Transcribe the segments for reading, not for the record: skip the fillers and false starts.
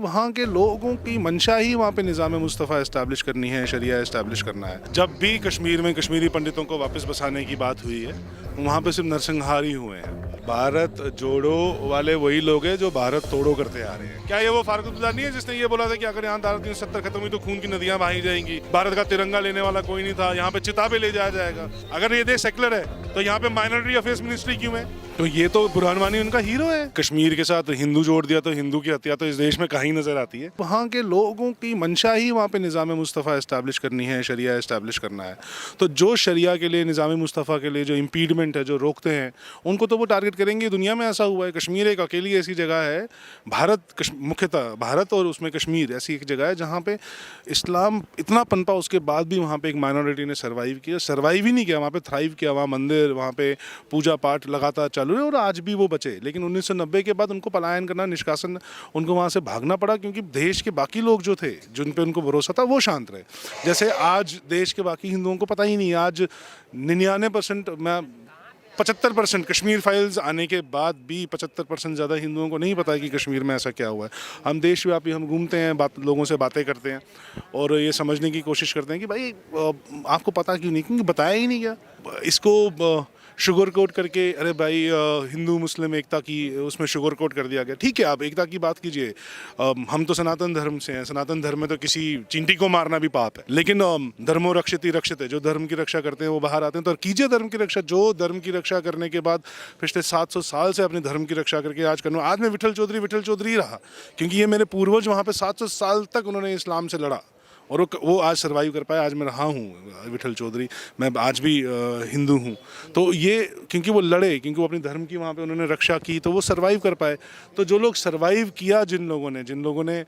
वहाँ के लोगों की मंशा ही वहाँ पे निज़ाम मुस्तफ़ा इस्टेब्लिश करनी है, शरिया इस्टेब्लिश करना है। जब भी कश्मीर में कश्मीरी पंडितों को वापस बसाने की बात हुई है, वहाँ पे सिर्फ नरसंहार ही हुए हैं। भारत जोड़ो वाले वही लोग हैं जो भारत तोड़ो करते आ रहे हैं। क्या ये वो फारूक अब्दुल्ला नहीं है जिसने ये बोला था कि अगर यहाँ धारा 370 खत्म हुई तो खून की नदियां बहाई जाएंगी, भारत का तिरंगा लेने वाला कोई नहीं था, यहाँ पे चिता पे ले जाया जाएगा। अगर ये देश सेक्युलर है तो यहाँ पे माइनॉरिटी अफेयर्स मिनिस्ट्री क्यों है? तो ये तो बुरहान वानी उनका हीरो है। कश्मीर के साथ हिंदू जोड़ दिया तो हिंदू की हत्या तो इस देश में कहीं नजर आती है। वहाँ के लोगों की मंशा ही वहाँ पे निज़ाम मुस्तफ़ा इस्टेब्लिश करनी है, शरिया इस्टेब्लिश करना है। तो जो शरिया के लिए, निज़ाम मुस्तफ़ा के लिए जो इम्पीडमेंट है, जो रोकते हैं, उनको तो वो टारगेट करेंगे। दुनिया में ऐसा हुआ है, कश्मीर एक अकेली ऐसी जगह है, मुख्यतः भारत और उसमें कश्मीर ऐसी एक जगह है जहाँ पे इस्लाम इतना पनपा, उसके बाद भी वहाँ पे एक माइनॉरिटी ने सर्वाइव किया। सर्वाइव ही नहीं किया, वहाँ पे थ्राइव किया। वहाँ मंदिर, वहाँ पे पूजा पाठ लगातार चालू है और आज भी वो बचे। लेकिन 1990 के बाद उनको पलायन करना, निष्कासन, उनको वहाँ से भागना पड़ा क्योंकि देश के बाकी लोग जो थे, जिन पे उनको भरोसा था, वो शांत रहे। जैसे आज देश के बाकी हिंदुओं को पता ही नहीं, आज 99% 75% कश्मीर फाइल्स आने के बाद भी 75% ज़्यादा हिंदुओं को नहीं पता है कि कश्मीर में ऐसा क्या हुआ है। हम देशव्यापी हम घूमते हैं, लोगों से बातें करते हैं और ये समझने की कोशिश करते हैं कि भाई आपको पता क्यों नहीं, क्योंकि बताया ही नहीं गया। इसको शुगर कोट करके, अरे भाई हिंदू मुस्लिम एकता की, उसमें शुगर कोट कर दिया गया। ठीक है, आप एकता की बात कीजिए, हम तो सनातन धर्म से हैं, सनातन धर्म में तो किसी चींटी को मारना भी पाप है। लेकिन धर्मो रक्षिति रक्षित, जो धर्म की रक्षा करते हैं वो बाहर आते हैं। तो कीजिए धर्म की रक्षा। जो धर्म की रक्षा करने के बाद पिछले 700 साल से अपने धर्म की रक्षा करके आज करना, आज मैं विठल चौधरी ही रहा, क्योंकि ये मेरे पूर्वज वहाँ पे 700 साल तक उन्होंने इस्लाम से लड़ा और वो आज सर्वाइव कर पाया। आज मैं रहा हूँ विठल चौधरी, मैं आज भी हिंदू हूँ। तो ये क्योंकि वो लड़े, क्योंकि वो अपनी धर्म की वहाँ पे उन्होंने रक्षा की, तो वो सर्वाइव कर पाए। तो जो लोग सर्वाइव किया, जिन लोगों ने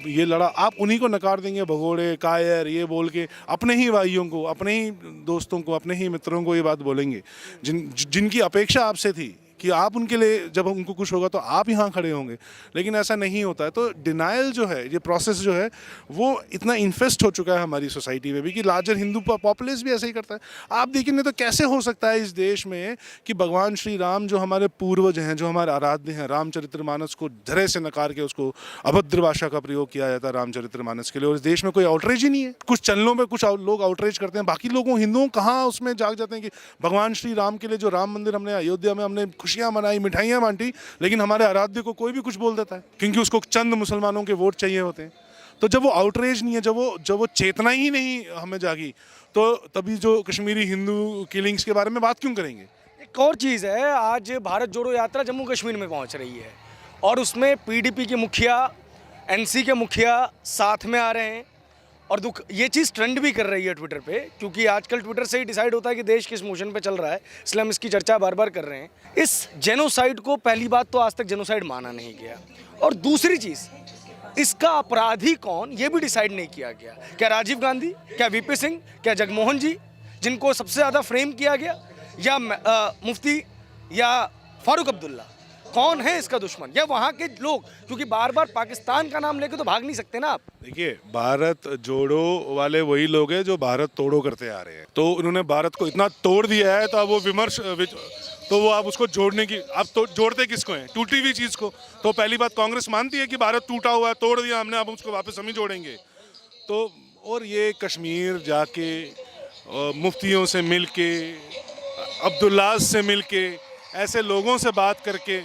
ये लड़ा, आप उन्हीं को नकार देंगे भगोड़े, कायर, ये बोल के अपने ही भाइयों को, अपने ही दोस्तों को, अपने ही मित्रों को ये बात बोलेंगे जिनकी अपेक्षा आपसे थी कि आप उनके लिए, जब उनको कुछ होगा तो आप यहाँ खड़े होंगे। लेकिन ऐसा नहीं होता है। तो डिनायल जो है, ये प्रोसेस जो है, वो इतना इन्फेस्ट हो चुका है हमारी सोसाइटी में भी कि लार्जर हिंदू पॉपुलेस भी ऐसे ही करता है। आप देखेंगे तो कैसे हो सकता है इस देश में कि भगवान श्री राम, जो हमारे पूर्वज हैं, जो हमारे आराध्य हैं, रामचरितमानस को धरे से नकार के उसको अभद्र भाषा का प्रयोग किया जाता है रामचरितमानस के लिए, और इस देश में कोई आउटरीच ही नहीं है। कुछ चैनलों में कुछ लोग आउटरीच करते हैं, बाकी लोगों, हिंदुओं कहाँ उसमें जाग जाते हैं कि भगवान श्री राम के लिए जो राम मंदिर हमने अयोध्या में हमने खुशियां मनाई, मिठाइयां बांटी, लेकिन हमारे आराध्य को कोई भी कुछ बोल देता है क्योंकि उसको चंद मुसलमानों के वोट चाहिए होते हैं। तो जब वो आउटरीच नहीं है, जब वो चेतना ही नहीं हमें जागी, तो तभी जो कश्मीरी हिंदू किलिंग्स के बारे में बात क्यों करेंगे? एक और चीज़ है, आज भारत जोड़ो यात्रा जम्मू कश्मीर में पहुंच रही है और उसमें पीडीपी के मुखिया, एनसी के मुखिया साथ में आ रहे हैं और ये चीज़ ट्रेंड भी कर रही है ट्विटर पे, क्योंकि आजकल ट्विटर से ही डिसाइड होता है कि देश किस मोशन पे चल रहा है, इसलिए हम इसकी चर्चा बार बार कर रहे हैं। इस जेनोसाइड को पहली बात तो आज तक जेनोसाइड माना नहीं गया, और दूसरी चीज़, इसका अपराधी कौन ये भी डिसाइड नहीं किया गया। क्या राजीव गांधी, क्या वीपी सिंह, क्या जगमोहन जी, जिनको सबसे ज़्यादा फ्रेम किया गया, या मुफ्ती, या फारूक अब्दुल्ला, कौन है इसका दुश्मन, या वहाँ के लोग? क्योंकि बार बार पाकिस्तान का नाम लेके तो भाग नहीं सकते ना आप। देखिए, भारत जोड़ो वाले वही लोग हैं जो भारत तोड़ो करते आ रहे हैं। तो उन्होंने भारत को इतना तोड़ दिया है, तो अब वो तो वो आप उसको जोड़ने की, आप तो जोड़ते किसको हैं? टूटी हुई चीज़ को। तो पहली बात, कांग्रेस मानती है कि भारत टूटा हुआ है, तोड़ दिया हमने, अब उसको वापस हम ही जोड़ेंगे। तो और ये कश्मीर जाके मुफ्तियों से मिल के, अब्दुल्लाज से मिल के, ऐसे लोगों से बात करके,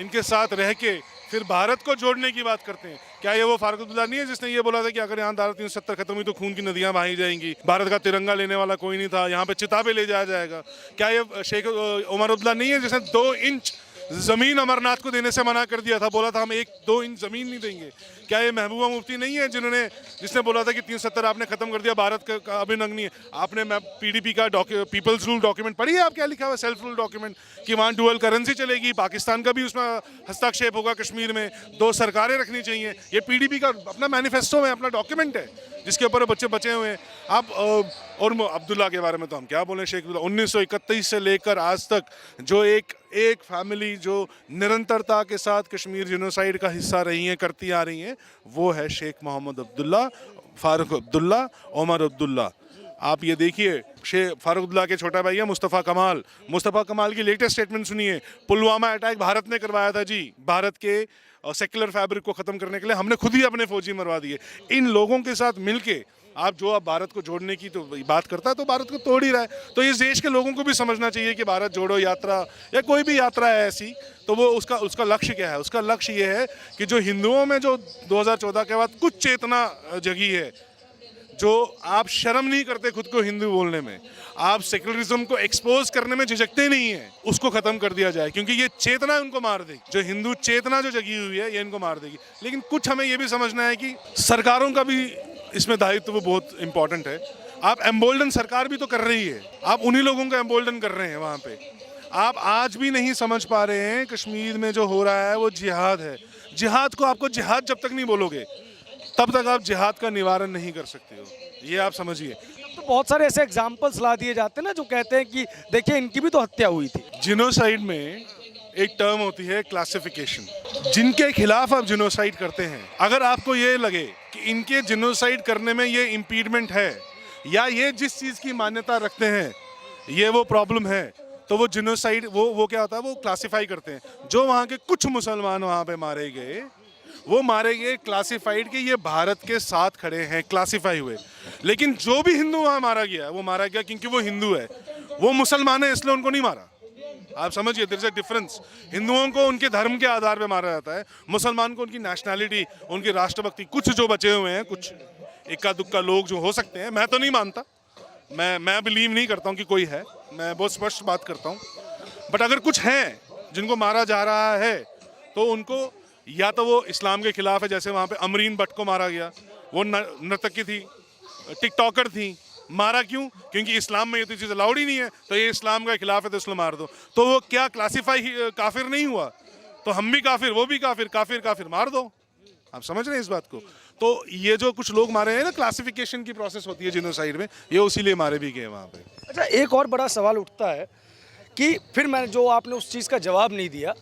इनके साथ रह के फिर भारत को जोड़ने की बात करते हैं। क्या ये वो फारूक अब्दुल्ला नहीं है जिसने ये बोला था कि अगर यहाँ धारा 370 खत्म हुई तो खून की नदियां बहाई जाएंगी, भारत का तिरंगा लेने वाला कोई नहीं था, यहाँ पे चिता पे ले जाया जाएगा? क्या ये शेख उमर अब्दुल्ला नहीं है जिसने 2 इंच जमीन अमरनाथ को देने से मना कर दिया था, बोला था हम 1-2 इंच जमीन नहीं देंगे? क्या ये महबूबा मुफ्ती नहीं है जिसने बोला था कि 370 आपने खत्म कर दिया, भारत का अभिन्न अंग नहीं है? आपने पीडीपी का पीपल्स रूल डॉक्यूमेंट पढ़ी है? आप क्या लिखा हुआ है सेल्फ रूल डॉक्यूमेंट, कि वहाँ डुअल करेंसी चलेगी, पाकिस्तान का भी उसमें हस्तक्षेप होगा, कश्मीर में 2 सरकारें रखनी चाहिए? ये पीडीपी का अपना मैनिफेस्टो में अपना डॉक्यूमेंट है जिसके ऊपर बच्चे बचे हुए हैं। आप और अब्दुल्ला के बारे में तो हम क्या बोलें। शेख अब्दुल्ला 1931 से लेकर आज तक जो एक फैमिली जो निरंतरता के साथ कश्मीर जेनोसाइड का हिस्सा रही हैं, करती आ रही हैं, वो है शेख मोहम्मद अब्दुल्ला, फारूक अब्दुल्ला, उमर अब्दुल्ला। आप ये देखिए, फारूक अब्दुल्ला के छोटा भाई है मुस्तफ़ा कमाल की लेटेस्ट स्टेटमेंट सुनिए। पुलवामा अटैक भारत ने करवाया था जी, भारत के और सेक्युलर फैब्रिक को ख़त्म करने के लिए हमने खुद ही अपने फौजी मरवा दिए। इन लोगों के साथ मिलके आप जो आप भारत को जोड़ने की तो बात करता है तो भारत को तोड़ ही रहा है। तो इस देश के लोगों को भी समझना चाहिए कि भारत जोड़ो यात्रा या कोई भी यात्रा है ऐसी, तो वो उसका लक्ष्य क्या है। उसका लक्ष्य ये है कि जो हिंदुओं में जो 2014 के बाद कुछ चेतना जगी है, जो आप शर्म नहीं करते खुद को हिंदू बोलने में, आप सेक्युलरिज्म को एक्सपोज करने में झिझकते नहीं है, उसको खत्म कर दिया जाए, क्योंकि ये चेतना उनको मार देगी। जो हिंदू चेतना जो जगी हुई है ये इनको मार देगी। लेकिन कुछ हमें ये भी समझना है कि सरकारों का भी इसमें दायित्व बहुत इंपॉर्टेंट है। आप एम्बोल्डन सरकार भी तो कर रही है, आप उन्हीं लोगों को एम्बोल्डन कर रहे हैं वहाँ पे। आप आज भी नहीं समझ पा रहे हैं कश्मीर में जो हो रहा है वो जिहाद है। जिहाद को आपको जिहाद जब तक नहीं बोलोगे तब तक आप जिहाद का निवारण नहीं कर सकते हो, ये आप समझिए। तो बहुत सारे ऐसे एग्जाम्पल्स ला दिए जाते हैं ना, जो कहते हैं कि देखिए इनकी भी तो हत्या हुई थी। जिनोसाइड में एक टर्म होती है क्लासिफिकेशन, जिनके खिलाफ आप जिनोसाइड करते हैं, अगर आपको ये लगे कि इनके जिनोसाइड करने में ये इम्पीडमेंट है या ये जिस चीज़ की मान्यता रखते हैं ये वो प्रॉब्लम है, तो वो जिनोसाइड वो क्या होता है, वो क्लासिफाई करते हैं। जो वहाँ के कुछ मुसलमान वहाँ पे मारे गए, वो मारे गए क्लासिफाइड कि ये भारत के साथ खड़े हैं, क्लासिफाई हुए। लेकिन जो भी हिंदू वहाँ मारा गया वो मारा गया क्योंकि वो हिंदू है, वो मुसलमान है इसलिए उनको नहीं मारा। आप समझिए, देयर इज अ डिफरेंस। हिंदुओं को उनके धर्म के आधार पे मारा जाता है, मुसलमान को उनकी नेशनैलिटी, उनकी राष्ट्रभक्ति, कुछ जो बचे हुए हैं, कुछ इक्का दुक्का लोग जो हो सकते हैं, मैं तो नहीं मानता, मैं बिलीव नहीं करता हूँ कि कोई है, मैं बहुत स्पष्ट बात करता हूँ। बट अगर कुछ हैं जिनको मारा जा रहा है तो उनको या तो वो इस्लाम के खिलाफ है, जैसे वहाँ पे अमरीन भट्ट को मारा गया, वो नर्तकी थी, टिकटॉकर थी, मारा क्यों? क्योंकि इस्लाम में ये तो चीज़ अलाउड ही नहीं है, तो ये इस्लाम का खिलाफ है तो इसको मार दो। तो वो क्या क्लासीफाई काफिर नहीं हुआ? तो हम भी काफिर, वो भी काफिर, काफिर काफिर मार दो। आप समझ रहे हैं इस बात को? तो ये जो कुछ लोग मारे हैं ना, क्लासिफिकेशन की प्रोसेस होती है जिनोसाइड में, ये उसीलिए मारे भी गए वहाँ पे। अच्छा, एक और बड़ा सवाल उठता है कि फिर मैंने जो आपने उस चीज़ का जवाब नहीं दिया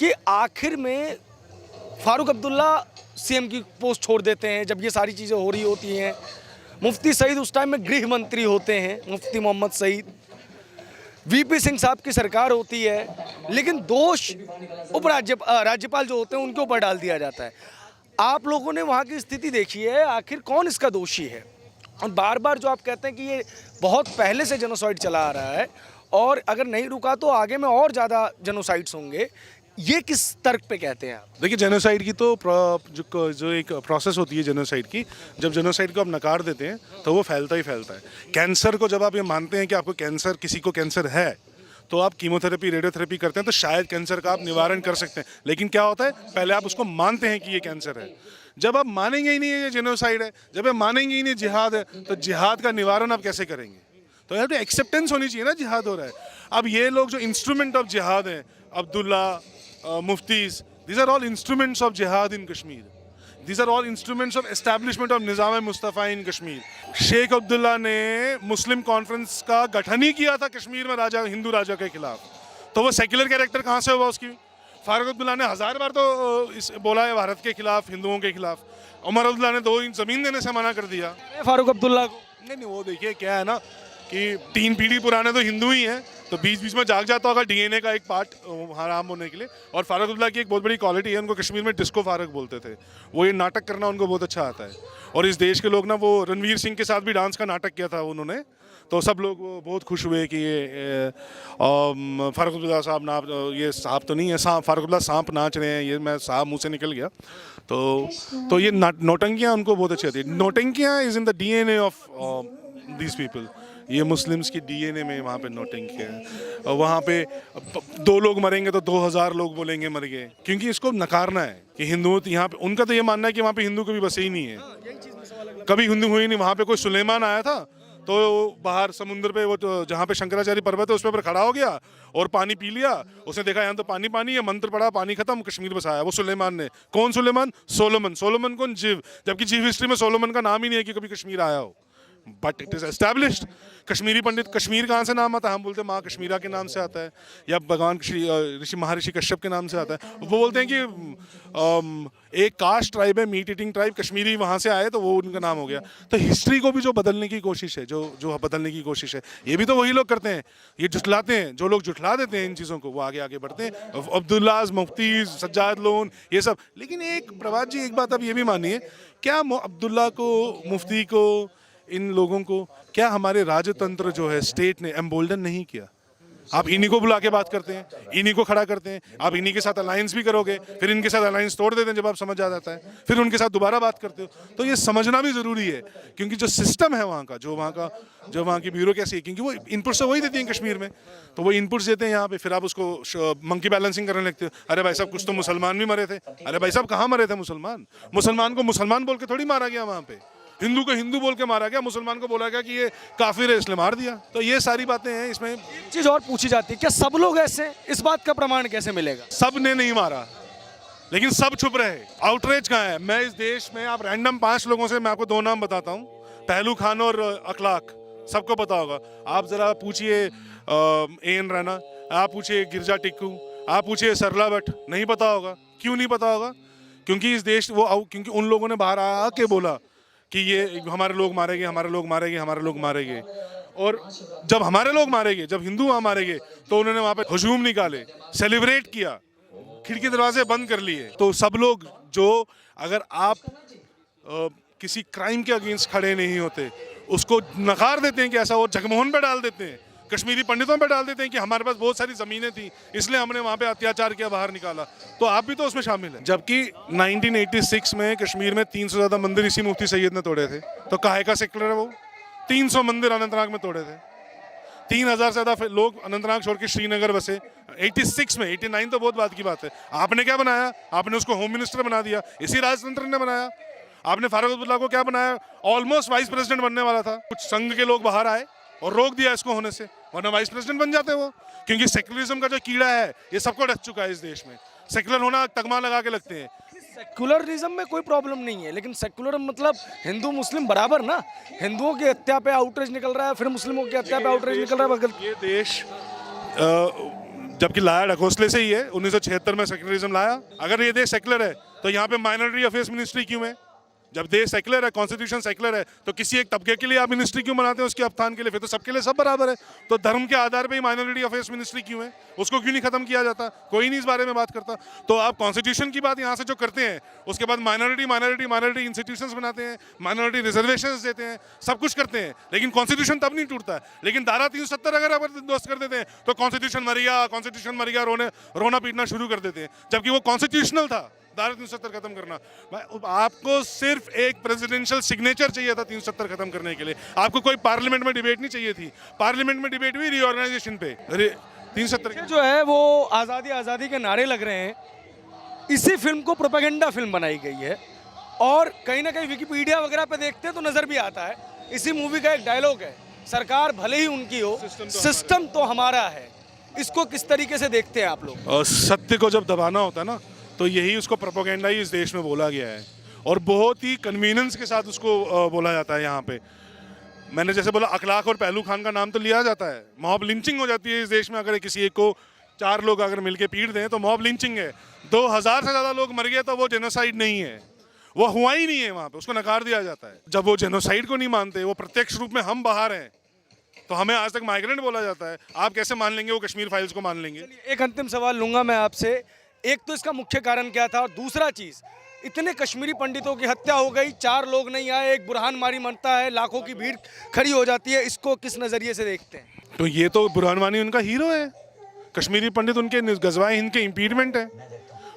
कि आखिर में फारूक अब्दुल्ला सीएम की पोस्ट छोड़ देते हैं जब ये सारी चीज़ें हो रही होती हैं। मुफ्ती सईद उस टाइम में गृह मंत्री होते हैं, मुफ्ती मोहम्मद सईद। वीपी सिंह साहब की सरकार होती है, लेकिन दोष राज्यपाल जो होते हैं उनके ऊपर डाल दिया जाता है। आप लोगों ने वहाँ की स्थिति देखी है, आखिर कौन इसका दोषी है? और बार बार जो आप कहते हैं कि ये बहुत पहले से जेनोसाइड चला आ रहा है और अगर नहीं रुका तो आगे में और ज़्यादा जेनोसाइड्स होंगे, ये किस तर्क पे कहते हैं आप? देखिए, जेनोसाइड की तो जो एक प्रोसेस होती है जेनोसाइड की, जब जेनोसाइड को आप नकार देते हैं तो वो फैलता ही फैलता है। कैंसर को जब आप ये मानते हैं कि आपको कैंसर, किसी को कैंसर है, तो आप कीमोथेरेपी, रेडियोथेरेपी करते हैं तो शायद कैंसर का आप निवारण कर सकते हैं। लेकिन क्या होता है, पहले आप उसको मानते हैं कि ये कैंसर है। जब आप मानेंगे ही नहीं ये जेनोसाइड है, जब आप मानेंगे ही नहीं जिहाद है, तो जिहाद का निवारण आप कैसे करेंगे? तो यहाँ पे एक्सेप्टेंस होनी चाहिए ना, जिहाद हो रहा है। अब ये लोग जो इंस्ट्रूमेंट ऑफ जिहाद हैं, Abdullah, मुफ्तीज, these are all instruments of jihad in Kashmir. These are all instruments of establishment of Nizam-e-Mustafa in Kashmir. Sheikh Abdullah ने मुस्लिम कॉन्फ्रेंस का गठन ही किया था कश्मीर में राजा, हिंदू राजा के खिलाफ। तो वो सेक्युलर कैरेक्टर कहाँ से हुआ उसकी? फारूक अब्दुल्ला ने 1000 बार तो बोला है भारत के खिलाफ, हिंदुओं के खिलाफ। उमर अब्दुल्ला ने 2 इंच ज़मीन देने से मना कर दिया फारूक अब्दुल्ला को। नहीं, वो देखिए क्या है ना कि 3 पीढ़ी पुराने तो हिंदू ही हैं, तो बीच बीच में जाग जाता होगा डीएनए का एक पार्ट हराम होने के लिए। और फारूक अब्दुल्ला की एक बहुत बड़ी क्वालिटी है, उनको कश्मीर में डिस्को फारूक बोलते थे। वो ये नाटक करना उनको बहुत अच्छा आता है। और इस देश के लोग ना, वो रणवीर सिंह के साथ भी डांस का नाटक किया था उन्होंने, तो सब लोग बहुत खुश हुए कि ये फारूक अब्दुल्ला साहब ना, ये सांप तो नहीं है, फारूक अब्दुल्ला सांप नाच रहे हैं, ये मैं सांप मुँह से निकल गया। तो ये नौटंकियाँ उनको बहुत अच्छी आती है। नौटंकियाँ is in the DNA of these people. ये मुस्लिम्स की डीएनए में वहाँ पे नौटंकी है। और वहाँ पे 2 लोग मरेंगे तो 2000 लोग बोलेंगे मर गए, क्योंकि इसको नकारना है कि हिंदुओं, यहाँ पे उनका तो ये मानना है कि वहाँ पे हिंदू कभी बसे ही नहीं है, कभी हिंदू हुई नहीं। वहाँ पे कोई सुलेमान आया था तो बाहर समुद्र पे, वो जहाँ पे शंकराचार्य पर्वत है उस पर खड़ा हो गया और पानी पी लिया। उसने देखा यहाँ तो पानी पानी है, मंत्र पढ़ा, पानी खत्म, कश्मीर बसाया वो सुलेमान ने। कौन सुलेमान? सोलोमन। सोलोमन कौन? जीव। जबकि जीव हिस्ट्री में सोलोमन का नाम ही नहीं है कि कभी कश्मीर आया हो। But it is established. Kashmiri Pandit, Kashmir कहाँ से नाम आता है? हम बोलते हैं माँ कश्मीरा के नाम से आता है, या भगवान ऋषि महर्षि कश्यप के नाम से आता है। वो बोलते हैं कि एक कास्ट ट्राइब है, मीट ईटिंग ट्राइब, कश्मीरी वहाँ से आए तो वो उनका नाम हो गया। तो हिस्ट्री को भी जो बदलने की कोशिश है, जो बदलने की कोशिश है, ये भी तो वही लोग करते हैं। ये जुटलाते हैं, जो लोग जुटला देते हैं इन चीज़ों को, वो आगे आगे बढ़ते हैं। अब्दुल्लाज, मुफ्ती, सज्जाद लोन, ये सब। लेकिन एक प्रभात जी, एक बात आप ये भी मानिए, क्या अब्दुल्ला को, मुफ्ती को, इन लोगों को क्या हमारे राजतंत्र जो है, स्टेट ने एम्बोल्डन नहीं किया? आप इन्हीं को बुला के बात करते हैं, इन्हीं को खड़ा करते हैं, आप इन्हीं के साथ अलायंस भी करोगे, फिर इनके साथ अलायंस तोड़ देते हैं जब आप समझ आ जाता है, फिर उनके साथ दोबारा बात करते हो। तो ये समझना भी ज़रूरी है, क्योंकि जो सिस्टम है वहाँ का, जो वहाँ की ब्यूरोक्रेसी है, क्योंकि वो इनपुट्स तो वही देती हैं कश्मीर में, तो वो इनपुट्स देते हैं यहाँ पे, फिर आप उसको मंकी बैलेंसिंग करने लगते हो। अरे भाई साहब, कुछ तो मुसलमान भी मरे थे। अरे भाई साहब, कहाँ मरे थे मुसलमान? मुसलमान को मुसलमान बोल के थोड़ी मारा गया वहाँ पे, हिंदू को हिंदू बोल के मारा गया, मुसलमान को बोला गया कि ये काफिर है, इसलिए मार दिया। तो ये सारी बातें हैं इसमें। एक चीज़ और पूछी जाती है, क्या सब लोग ऐसे? इस बात का प्रमाण कैसे मिलेगा? सब ने नहीं मारा, लेकिन सब चुप रहे। आउटरीच कहाँ है? मैं इस देश में, आप रैंडम 5 लोगों से मैं आपको 2 नाम बताता हूँ, पहलू खान और अखलाक, सबको पता होगा। आप जरा पूछिए एन रैना, आप पूछिए गिरजा टिक्कू, आप पूछिए सरला भट्ट, नहीं पता होगा। क्यों नहीं पता होगा? क्योंकि इस देश क्योंकि उन लोगों ने बाहर आके बोला कि ये हमारे लोग मारेंगे, हमारे लोग मारेंगे, हमारे लोग मारेंगे। और जब हमारे लोग मारेंगे, जब हिंदू वहाँ मारेंगे, तो उन्होंने वहाँ पे हुजूम निकाले, सेलिब्रेट किया, खिड़की दरवाजे बंद कर लिए। तो सब लोग जो, अगर आप किसी क्राइम के अगेंस्ट खड़े नहीं होते, उसको नकार देते हैं कि ऐसा, और जगमोहन पे डाल देते हैं, कश्मीरी पंडितों पे डाल देते हैं कि हमारे पास बहुत सारी ज़मीनें थी, इसलिए हमने वहाँ पे अत्याचार किया, बाहर निकाला, तो आप भी तो उसमें शामिल हैं। जबकि 1986 में कश्मीर में 300 से ज़्यादा मंदिर इसी मुफ्ती सैयद ने तोड़े थे। तो काहे का सेक्युलर है वो? 300 मंदिर अनंतनाग में तोड़े थे, 3000 से ज़्यादा लोग अनंतनाग छोड़ के श्रीनगर बसे 86 में। 89 तो बहुत बात की बात है। आपने क्या बनाया? आपने उसको होम मिनिस्टर बना दिया, इसी राजतंत्र ने बनाया। आपने फारूक अब्दुल्ला को क्या बनाया? ऑलमोस्ट वाइस प्रेसिडेंट बनने वाला था, कुछ संघ के लोग बाहर आए और रोक दिया इसको होने से, वरना वाइस प्रेसिडेंट बन जाते वो। क्योंकि सेक्युलरिज्म का जो कीड़ा है, ये सबको डस चुका है इस देश में। सेक्युलर होना तगमा लगा के लगते हैं। सेक्युलरिज्म में कोई प्रॉब्लम नहीं है, लेकिन सेक्युलर मतलब हिंदू मुस्लिम बराबर ना। हिंदुओं की हत्या पे आउटरीच निकल रहा है, फिर मुस्लिमों की हत्या पे आउटरीच निकल रहा है। ये देश जबकि लाया ढकोसले से ही है, 1976 में सेक्युलरिज्म लाया। अगर ये देश सेक्युलर है तो यहाँ पे माइनॉरिटी अफेयर्स मिनिस्ट्री क्यों है? जब देश सेक्युलर है, कॉन्स्टिट्यूशन सेक्युलर है, तो किसी एक तबके के लिए आप मिनिस्ट्री क्यों बनाते हैं? उसके उत्थान के लिए। फिर तो सबके लिए सब बराबर है। तो धर्म के आधार पे ही माइनॉरिटी अफेयर्स मिनिस्ट्री क्यों है? उसको क्यों नहीं खत्म किया जाता? कोई नहीं इस बारे में बात करता। तो आप कॉन्स्टिट्यूशन की बात यहाँ से जो करते हैं, उसके बाद माइनॉरिटी इंस्टीट्यूशंस बनाते हैं, माइनॉरिटी रिजर्वेशंस देते हैं, सब कुछ करते हैं, लेकिन कॉन्स्टिट्यूशन तब नहीं टूटता है। लेकिन धारा 370 अगर आप दोस्त कर देते हैं तो कॉन्स्टिट्यूशन मर गया रोना पीटना शुरू कर देते हैं, जबकि वो कॉन्स्टिट्यूशनल था। धारा 370 खत्म करना, आपको सिर्फ एक प्रेसिडेंशियल सिग्नेचर चाहिए था 370 खत्म करने के लिए। आपको कोई पार्लियामेंट में डिबेट नहीं चाहिए थी। पार्लियामेंट में डिबेट हुई रीऑर्गेनाइजेशन पे। 370 जो है वो आज़ादी आज़ादी के नारे लग रहे हैं। इसी फिल्म को प्रोपेगेंडा फिल्म बनाई गई है, और कहीं ना कहीं विकिपीडिया वगैरह पे देखते हैं तो नज़र भी आता है। इसी मूवी का एक डायलॉग है, सरकार भले ही उनकी हो, सिस्टम तो हमारा है। इसको किस तरीके से देखते हैं आप लोग? सत्य को जब दबाना होता है ना, तो यही उसको प्रोपेगेंडा ही इस देश में बोला गया है, और बहुत ही कन्वीनियंस के साथ उसको बोला जाता है। यहाँ पे मैंने जैसे बोला, अखलाक और पहलू खान का नाम तो लिया जाता है। मॉब लिंचिंग हो जाती है इस देश में, अगर किसी एक को 4 लोग अगर मिलके पीट दें तो मॉब लिंचिंग है। 2000 से ज़्यादा लोग मर गए तो वो जेनोसाइड नहीं है, वो हुआ ही नहीं है वहाँ पे, उसको नकार दिया जाता है। जब वो जेनोसाइड को नहीं मानते, वो प्रत्यक्ष रूप में हम बाहर हैं, तो हमें आज तक माइग्रेंट बोला जाता है। आप कैसे मान लेंगे वो कश्मीर फाइल्स को मान लेंगे? एक अंतिम सवाल लूंगा मैं आपसे। एक तो इसका मुख्य कारण क्या था, और दूसरा चीज़, इतने कश्मीरी पंडितों की हत्या हो गई, 4 लोग नहीं आए, एक बुरहान वानी मरता है, लाखों की भीड़ खड़ी हो जाती है। इसको किस नज़रिए से देखते हैं? तो ये तो बुरहान वानी उनका हीरो है। कश्मीरी पंडित उनके गजवाए हिंद के इम्पीचमेंट है।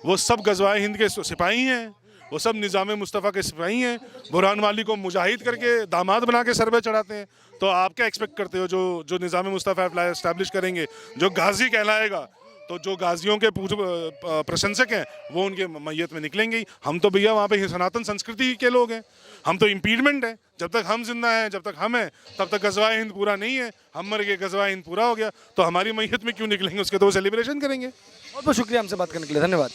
वो सब गजवाए हिंद के सिपाही हैं, वो सब निज़ाम मुस्तफ़ा के सिपाही हैं। बुरहान वाली को मुजाहिद करके दामाद बना के सर पे चढ़ाते हैं। तो आप क्या एक्सपेक्ट करते हो? जो निज़ाम मुस्तफ़ा एस्टैब्लिश करेंगे, जो गाजी कहलाएगा, तो जो गाजियों के प्रशंसक हैं वो उनके मैयत में निकलेंगे ही। हम तो भैया वहाँ पे सनातन संस्कृति के लोग हैं, हम तो इम्पीचमेंट है। जब तक हम जिंदा हैं, जब तक हम हैं, तब तक गजवाए हिंद पूरा नहीं है। हम मर गए, गजवाए हिंद पूरा हो गया, तो हमारी मैयत में क्यों निकलेंगे? उसके तो वो सेलिब्रेशन करेंगे। बहुत बहुत शुक्रिया हमसे बात करने के लिए, धन्यवाद।